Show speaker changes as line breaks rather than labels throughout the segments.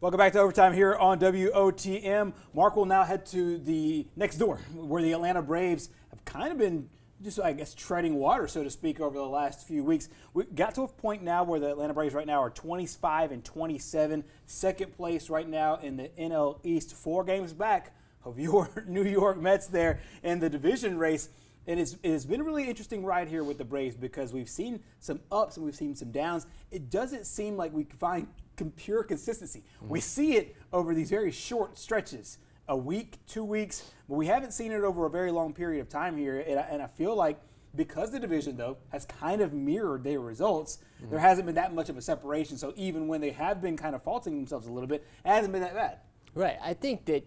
Welcome back to Overtime here on WOTM. Mark will now head to the next door where the Atlanta Braves have kind of been just, I guess, treading water, so to speak, over the last few weeks. We got to a point now where the Atlanta Braves right now are 25-27, second place right now in the NL East, 4 games back of your New York Mets there in the division race. And it's been a really interesting ride here with the Braves because we've seen some ups and we've seen some downs. It doesn't seem like we can find pure consistency. We see it over these very short stretches, a week, 2 weeks, but we haven't seen it over a very long period of time here. And I feel like because the division, though, has kind of mirrored their results, there hasn't been that much of a separation. So even when they have been kind of faulting themselves a little bit, it hasn't been that bad.
Right. I think that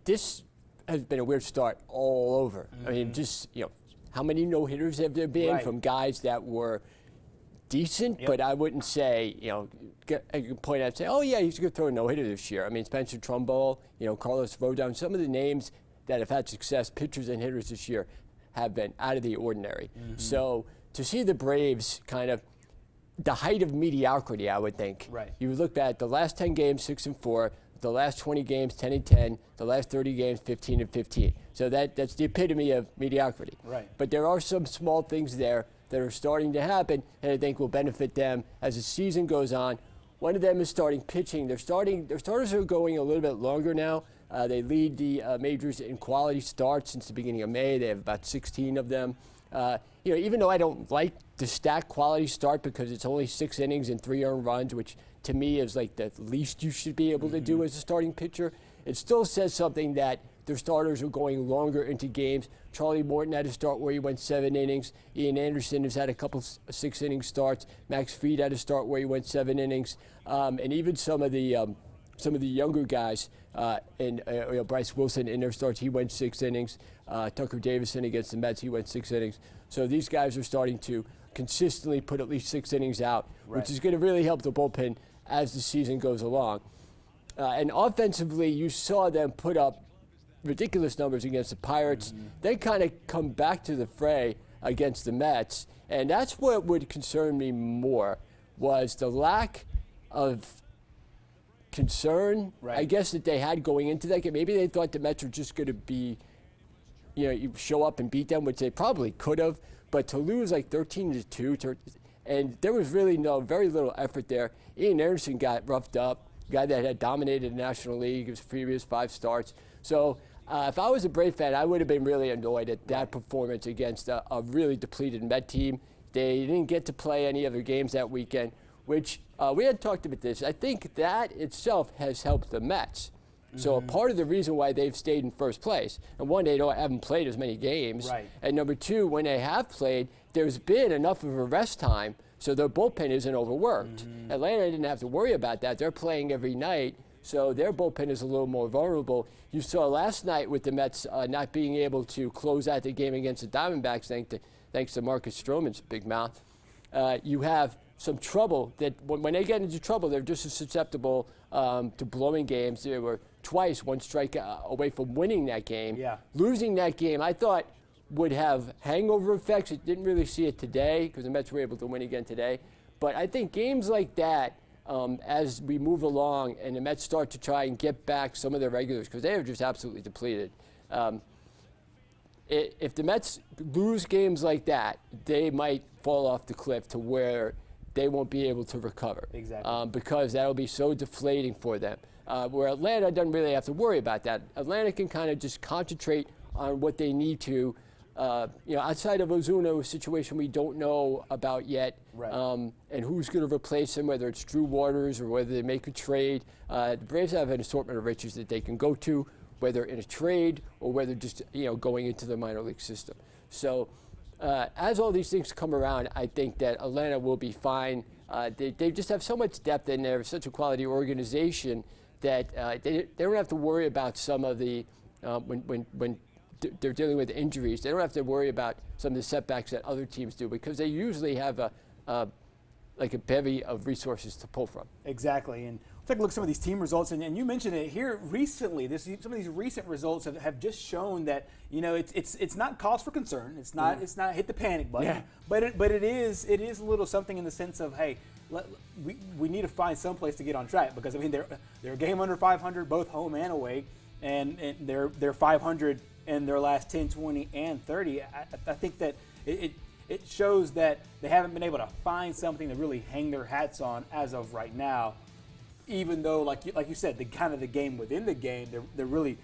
this has been a weird start all over. I mean, just, how many no-hitters have there been from guys that were decent, but I wouldn't say, I could point out and say, oh, yeah, he's going to throw a no-hitter this year. I mean, Spencer Trumbull, Carlos Rodon, some of the names that have had success, pitchers and hitters this year, have been out of the ordinary. So to see the Braves kind of the height of mediocrity, I would think.
Right.
You look at the last 10 games, 6-4, the last 20 games, 10-10, the last 30 games, 15-15. So that's the epitome of mediocrity.
Right.
But there are some small things there that are starting to happen, and I think will benefit them as the season goes on. One of them is starting pitching. Their starters are going a little bit longer now. They lead the majors in quality starts since the beginning of May. They have about 16 of them. Even though I don't like the stat quality start because it's only 6 innings and 3 earned runs, which to me is like the least you should be able to do as a starting pitcher, it still says something that their starters are going longer into games. Charlie Morton had a start where he went 7 innings. Ian Anderson has had a couple 6-inning starts. Max Fried had a start where he went 7 innings. And even some of the younger guys, Bryce Wilson in their starts, he went 6 innings. Tucker Davison against the Mets, he went 6 innings. So these guys are starting to consistently put at least 6 innings out, which is going to really help the bullpen as the season goes along. And offensively, you saw them put up ridiculous numbers against the Pirates. They kind of come back to the fray against the Mets. And that's what would concern me more, was the lack of concern, I guess, that they had going into that game. Maybe they thought the Mets were just going to be, you show up and beat them, which they probably could have. But to lose like 13-2, and there was really very little effort there. Ian Anderson got roughed up, a guy that had dominated the National League his previous 5 starts. So if I was a Brave fan, I would have been really annoyed at that performance against a really depleted Met team. They didn't get to play any other games that weekend, which we had talked about this. I think that itself has helped the Mets. So a part of the reason why they've stayed in first place, and one, they haven't played as many games, and number 2, when they have played, there's been enough of a rest time so their bullpen isn't overworked. Atlanta didn't have to worry about that. They're playing every night, so their bullpen is a little more vulnerable. You saw last night with the Mets not being able to close out the game against the Diamondbacks, thanks to Marcus Stroman's big mouth. You have some trouble that when they get into trouble, they're just as susceptible to blowing games. They were twice 1 strike away from winning that game. Losing that game, I thought, would have hangover effects. It didn't really see it today because the Mets were able to win again today. But I think games like that, as we move along and the Mets start to try and get back some of their regulars, because they are just absolutely depleted. If the Mets lose games like that, they might fall off the cliff to where they won't be able to recover. Because that'll be so deflating for them. Where Atlanta doesn't really have to worry about that. Atlanta can kind of just concentrate on what they need to. Outside of Ozuna, a situation we don't know about yet, and who's going to replace him, whether it's Drew Waters or whether they make a trade. The Braves have an assortment of riches that they can go to, whether in a trade or whether just going into the minor league system. So as all these things come around, I think that Atlanta will be fine. They just have so much depth in there, such a quality organization that they don't have to worry about some of the when they're dealing with injuries. They don't have to worry about some of the setbacks that other teams do because they usually have a bevy of resources to pull from.
Exactly. And we'll take a look at some of these team results. And you mentioned it here recently. Some of these recent results have just shown that it's not cause for concern. It's not hit the panic button. But it is a little something in the sense of, hey, we need to find some place to get on track, because I mean they're a game under 500 both home and away, and they're 500 in their last 10, 20, and 30. I think that it shows that they haven't been able to find something to really hang their hats on as of right now. Even though, like you said, the kind of the game within the game, they're really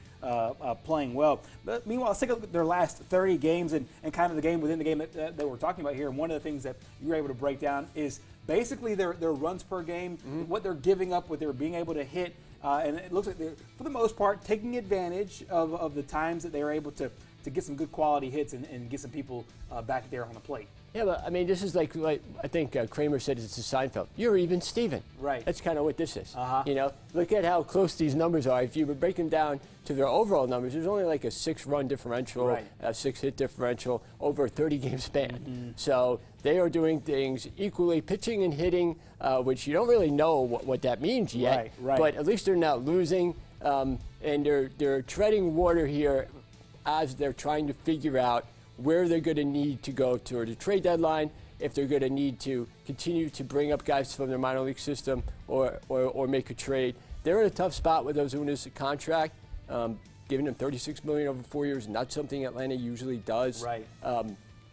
playing well. But meanwhile, let's take a look at their last 30 games and kind of the game within the game that we're talking about here. And one of the things that you were able to break down is basically their runs per game, what they're giving up, what they're being able to hit. And it looks like they're, for the most part, taking advantage of the times that they are able to get some good quality hits and get some people back there on the plate.
Yeah, but I mean, this is like I think Kramer said it's a Seinfeld. You're even Steven.
Right.
That's kind of what this is. You know, look at how close these numbers are. If you would break them down to their overall numbers, there's only like a 6-run differential, a 6-hit differential over a 30-game span. So they are doing things equally, pitching and hitting, which you don't really know what that means yet.
Right.
But at least they're not losing, and they're treading water here as they're trying to figure out where they're going to need to go toward the trade deadline, if they're going to need to continue to bring up guys from their minor league system or make a trade. They're in a tough spot with Ozuna's contract, giving him $36 million over 4 years, not something Atlanta usually does.
Right.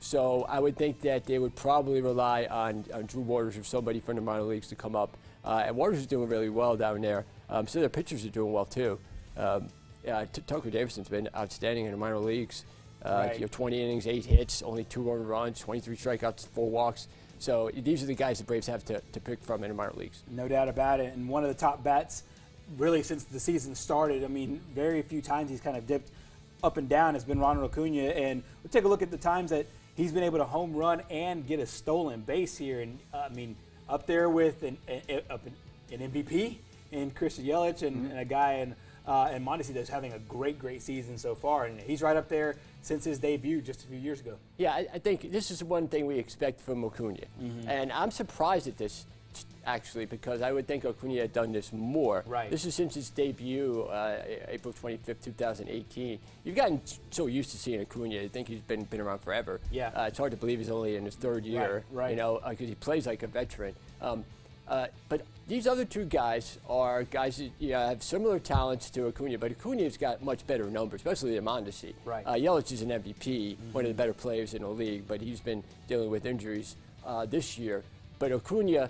So I would think that they would probably rely on Drew Waters or somebody from the minor leagues to come up. And Waters is doing really well down there. So their pitchers are doing well too. Tucker Davidson's been outstanding in the minor leagues. 20 innings, 8 hits, only 2 earned runs, 23 strikeouts, 4 walks. So these are the guys the Braves have to pick from in the minor leagues.
No doubt about it. And one of the top bats, really, since the season started. I mean, very few times he's kind of dipped up and down has been Ronald Acuna. And we'll take a look at the times that he's been able to home run and get a stolen base here. And I mean, up there with an MVP in Christian Yelich and a guy in Mondesi that's having a great season so far. And he's right up there since his debut just a few years ago.
Yeah, I think this is one thing we expect from Acuna. And I'm surprised at this, actually, because I would think Acuna had done this more.
Right.
This is since his debut, April 25th, 2018. You've gotten so used to seeing Acuna. I think he's been around forever.
Yeah.
It's hard to believe he's only in his 3rd year,
right.
you know, because he plays like a veteran. But these other two guys are guys that have similar talents to Acuna, but Acuna's got much better numbers, especially in Mondesi.
Right.
Yelich is an MVP, one of the better players in the league, but he's been dealing with injuries this year. But Acuna,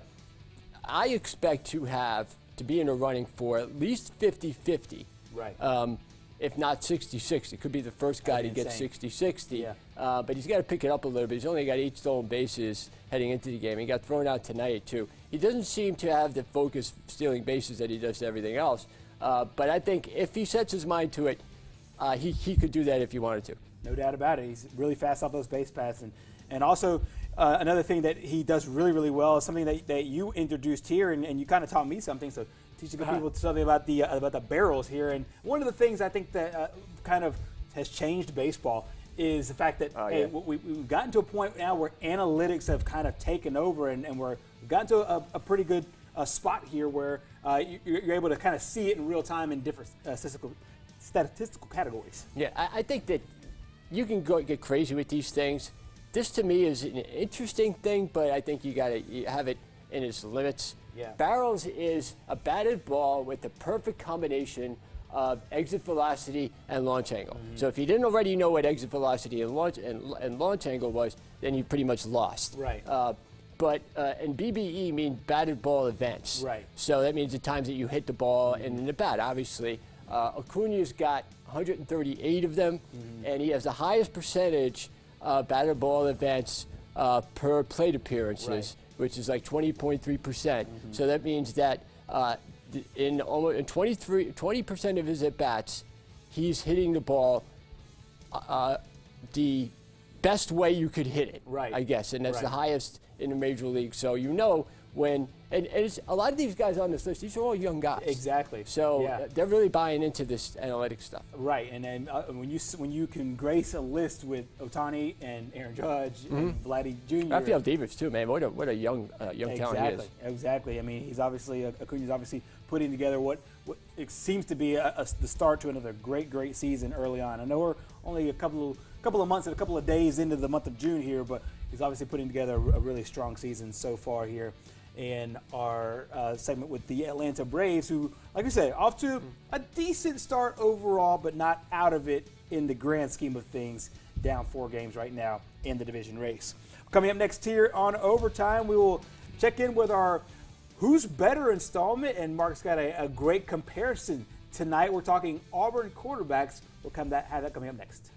I expect to be in a running for at least 50-50.
Right.
If not 60-60. Could be the first guy to get 60-60.
Yeah.
But he's got to pick it up a little bit. He's only got 8 stolen bases heading into the game. He got thrown out tonight, too. He doesn't seem to have the focus stealing bases that he does to everything else. But I think if he sets his mind to it, he could do that if he wanted to.
No doubt about it. He's really fast off those base paths. And also, another thing that he does really well is something that you introduced here, and you kind of taught me something. So teach the people something about the barrels here. And one of the things I think that kind of has changed baseball is the fact that we've gotten to a point now where analytics have kind of taken over, and we've gotten to a pretty good spot here where you're able to kind of see it in real time in different statistical categories.
Yeah, I think that you can get crazy with these things. This to me is an interesting thing, but I think you got to have it in its limits.
Yeah.
Barrels is a batted ball with the perfect combination of exit velocity and launch angle. So if you didn't already know what exit velocity and launch angle was, then you pretty much lost.
Right.
And BBE means batted ball events.
Right.
So that means the times that you hit the ball in the bat, obviously. Acuna's got 138 of them, and he has the highest percentage batted ball events per plate appearances, which is like 20.3%. So that means that in 20% of his at-bats, he's hitting the ball the best way you could hit it, I guess, and that's the highest in the major league. So when and it's a lot of these guys on this list, these are all young guys.
Exactly.
So they're really buying into this analytic stuff.
Right, and then when you can grace a list with Ohtani and Aaron Judge and Vladdy Jr.
Rafael Devers too, man. What a young talent he is.
Exactly. I mean, he's obviously Acuna's obviously putting together what it seems to be the start to another great season early on. I know we're only a couple of months and a couple of days into the month of June here, but he's obviously putting together a really strong season so far here. in our segment with the Atlanta Braves, who, like we said, off to a decent start overall, but not out of it in the grand scheme of things, down 4 games right now in the division race. Coming up next here on Overtime, we will check in with our Who's Better installment, and Mark's got a great comparison tonight. We're talking Auburn quarterbacks. We'll have that coming up next.